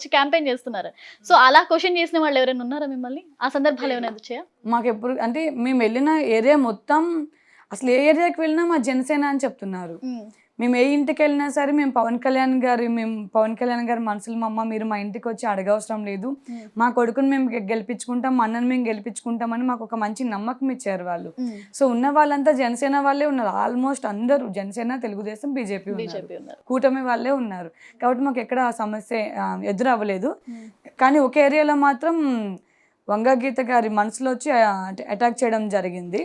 వచ్చి క్యాంపెయిన్ చేస్తున్నారు. సో అలా క్వశ్చన్ చేసిన వాళ్ళు ఎవరైనా ఉన్నారా మిమ్మల్ని? ఆ సందర్భాలు ఏమైనా వచ్చాయా? మాకెప్పుడు అంటే మేము వెళ్ళిన ఏరియా మొత్తం అసలు ఏ ఏరియాకి వెళ్ళినా మా జనసేన అని చెప్తున్నారు. మేము ఏ ఇంటికి వెళ్ళినా సరే మేము పవన్ కళ్యాణ్ గారి మనుషులు మమ్మ, మీరు మా ఇంటికి వచ్చి అడగవసరం లేదు, మా కొడుకుని మేము గెలిపించుకుంటాం, మా అన్నని మేము గెలిపించుకుంటామని మాకు ఒక మంచి నమ్మకం ఇచ్చారు వాళ్ళు. సో ఉన్న వాళ్ళంతా జనసేన వాళ్ళే ఉన్నారు. ఆల్మోస్ట్ అందరూ జనసేన, తెలుగుదేశం, బీజేపీ ఉన్నారు, కూటమి వాళ్ళే ఉన్నారు. కాబట్టి మాకు ఎక్కడ ఆ సమస్య ఎదురవ్వలేదు. కానీ ఒక ఏరియాలో మాత్రం వంగా గీత గారి మనసులో వచ్చి అటాక్ చేయడం జరిగింది.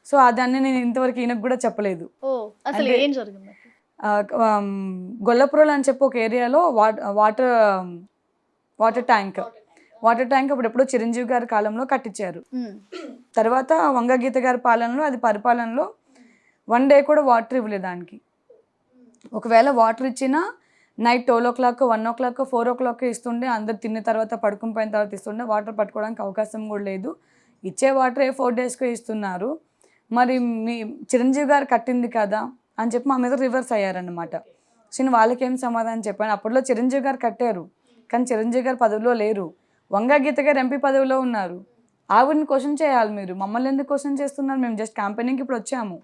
సో దాన్ని నేను ఇంతవరకు ఈయనకు కూడా చెప్పలేదు. గొల్లపురం అని చెప్పి ఒక ఏరియాలో వాటర్ ట్యాంక్ అప్పుడు ఎప్పుడో చిరంజీవి గారి కాలంలో కట్టించారు. తర్వాత వంగా గీత గారి పాలనలో అది పరిపాలనలో 1 డే కూడా వాటర్ ఇవ్వలేదు దానికి. ఒకవేళ వాటర్ ఇచ్చినా నైట్ 12 o'clock, 1 o'clock, 4 o'clock ఇస్తుండే. అందరు తిన్న తర్వాత పడుకుని పోయిన తర్వాత ఇస్తుండే. వాటర్ పట్టుకోవడానికి అవకాశం కూడా లేదు. ఇచ్చే వాటరే 4 daysకి ఇస్తున్నారు. మరి మీ చిరంజీవి గారు కట్టింది కదా అని చెప్పి మా మీద రివర్స్ అయ్యారనమాట. సో నేను వాళ్ళకేం సమాధానం చెప్పాను. అప్పట్లో చిరంజీవి గారు కట్టారు, కానీ చిరంజీవి గారు పదవిలో లేరు. వంగా గీత గారు ఎంపీ పదవిలో ఉన్నారు. ఆవిడని క్వశ్చన్ చేయాలి మీరు. మమ్మల్ని ఎందుకు క్వశ్చన్ చేస్తున్నారు? మేము జస్ట్ క్యాంపెయినింగ్కి ఇప్పుడు వచ్చాము.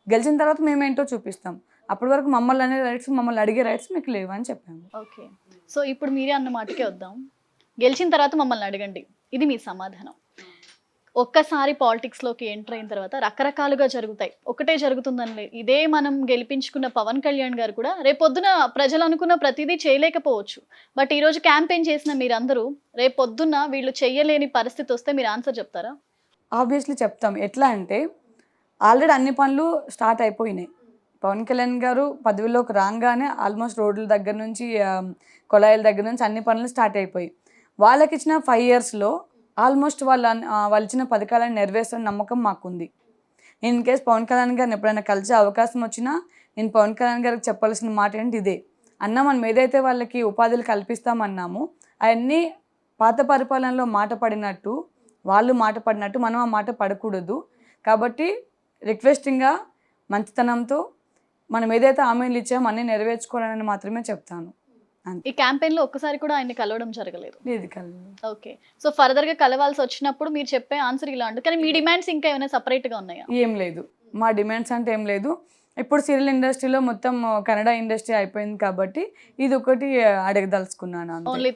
గెలిచిన తర్వాత మేమేంటో చూపిస్తాం. అప్పటి వరకు మమ్మల్ని అడిగే రైట్స్ మీకు లేవు అని చెప్పాము. ఓకే, సో ఇప్పుడు మీరే అన్న మాటకే వద్దాం. గెలిచిన తర్వాత మమ్మల్ని అడగండి, ఇది మీ సమాధానం. ఒక్కసారి పాలిటిక్స్లోకి ఎంటర్ అయిన తర్వాత రకరకాలుగా జరుగుతాయి, ఒకటే జరుగుతుందని. ఇదే మనం గెలిపించుకున్న పవన్ కళ్యాణ్ గారు కూడా రేపొద్దున ప్రజలు అనుకున్న ప్రతిదీ చేయలేకపోవచ్చు. బట్ ఈరోజు క్యాంపెయిన్ చేసిన మీరందరూ రేపొద్దున వీళ్ళు చెయ్యలేని పరిస్థితి వస్తే మీరు ఆన్సర్ చెప్తారా? ఆబ్వియస్లీ చెప్తాం. ఎట్లా అంటే ఆల్రెడీ అన్ని పనులు స్టార్ట్ అయిపోయినాయి. పవన్ కళ్యాణ్ గారు పదవిలోకి రాగానే ఆల్మోస్ట్ రోడ్ల దగ్గర నుంచి కొలాయిల దగ్గర నుంచి అన్ని పనులు స్టార్ట్ అయిపోయి, వాళ్ళకి ఇచ్చిన 5 yearsలో ఆల్మోస్ట్ వాళ్ళు ఇచ్చిన పథకాలను నెరవేర్చిన నమ్మకం మాకుంది. నేను ఇన్ కేస్ పవన్ కళ్యాణ్ గారిని ఎప్పుడైనా కలిసే అవకాశం వచ్చినా నేను పవన్ కళ్యాణ్ గారికి చెప్పాల్సిన మాట ఏంటి ఇదే. మనం ఏదైతే వాళ్ళకి ఉపాధులు కల్పిస్తామన్నామో అవన్నీ పాత పరిపాలనలో మాట పడినట్టు, వాళ్ళు మాట పడినట్టు మనం ఆ మాట పడకూడదు. కాబట్టి రిక్వెస్టింగ్గా మంచితనంతో మనం ఏదైతే హామీలు ఇచ్చామో అన్నీ నెరవేర్చుకోవాలని మాత్రమే చెప్తాను. ఈ క్యాంపెయిన్లో ఒక్కసారి కూడా ఆయన్ని కలవడం జరగలేదు? లేదు. ఓకే, సో ఫర్దర్గా కలవాల్సి వచ్చినప్పుడు మీరు చెప్పే ఆన్సర్ ఇలా ఉంటుంది. కానీ మీ డిమాండ్స్ ఇంకా ఏమైనా సపరేట్గా ఉన్నాయా? ఏం లేదు, మా డిమాండ్స్ అంటే ఏం లేదు. ఇప్పుడు సీరియల్ ఇండస్ట్రీలో మొత్తం కన్నడ ఇండస్ట్రీ అయిపోయింది కాబట్టి ఇది ఒకటి అడగదలుచుకున్నాను. ఓన్లీ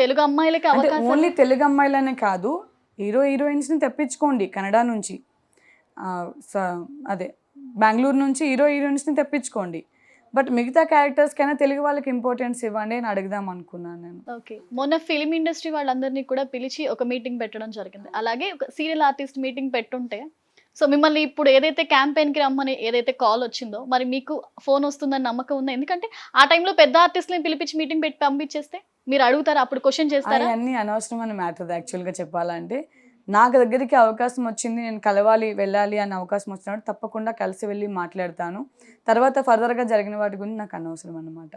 తెలుగు అమ్మాయిలకి అవకాశం? ఓన్లీ తెలుగు అమ్మాయిలనే కాదు, హీరోయిన్స్ని తెప్పించుకోండి కన్నడ నుంచి, అదే బెంగళూరు నుంచి హీరోయిన్స్ని తెప్పించుకోండి. బట్ మిగతా క్యారెక్టర్స్కైనా తెలుగు వాళ్ళకి ఇంపార్టెన్స్ ఇవ్వండి అని అడుగుదాం అనుకున్నాను నేను. ఓకే, మొన్న ఫిలిం ఇండస్ట్రీ వాళ్ళందరినీ కూడా పిలిచి ఒక మీటింగ్ పెట్టడం జరిగింది. అలాగే ఒక సీరియల్ ఆర్టిస్ట్ మీటింగ్ పెట్టుంటే, సో మిమ్మల్ని ఇప్పుడు ఏదైతే క్యాంపెయిన్కి రమ్మని ఏదైతే కాల్ వచ్చిందో, మరి మీకు ఫోన్ వస్తుందని నమ్మకం ఉందా? ఎందుకంటే ఆ టైంలో పెద్ద ఆర్టిస్ట్ని పిలిపించి మీటింగ్ పెట్టి పంపించేస్తే మీరు అడుగుతారా? అప్పుడు క్వశ్చన్ చేస్తారా? అన్నీ అనవసరమైన మ్యాటర్ యాక్చువల్గా చెప్పాలంటే. నాకు దగ్గరికి అవకాశం వచ్చింది, నేను కలవాలి వెళ్ళాలి అనే అవకాశం వచ్చినప్పుడు తప్పకుండా కలిసి వెళ్ళి మాట్లాడతాను. తర్వాత ఫర్దర్గా జరిగిన వాటి గురించి నాకు అనవసరం అన్నమాట.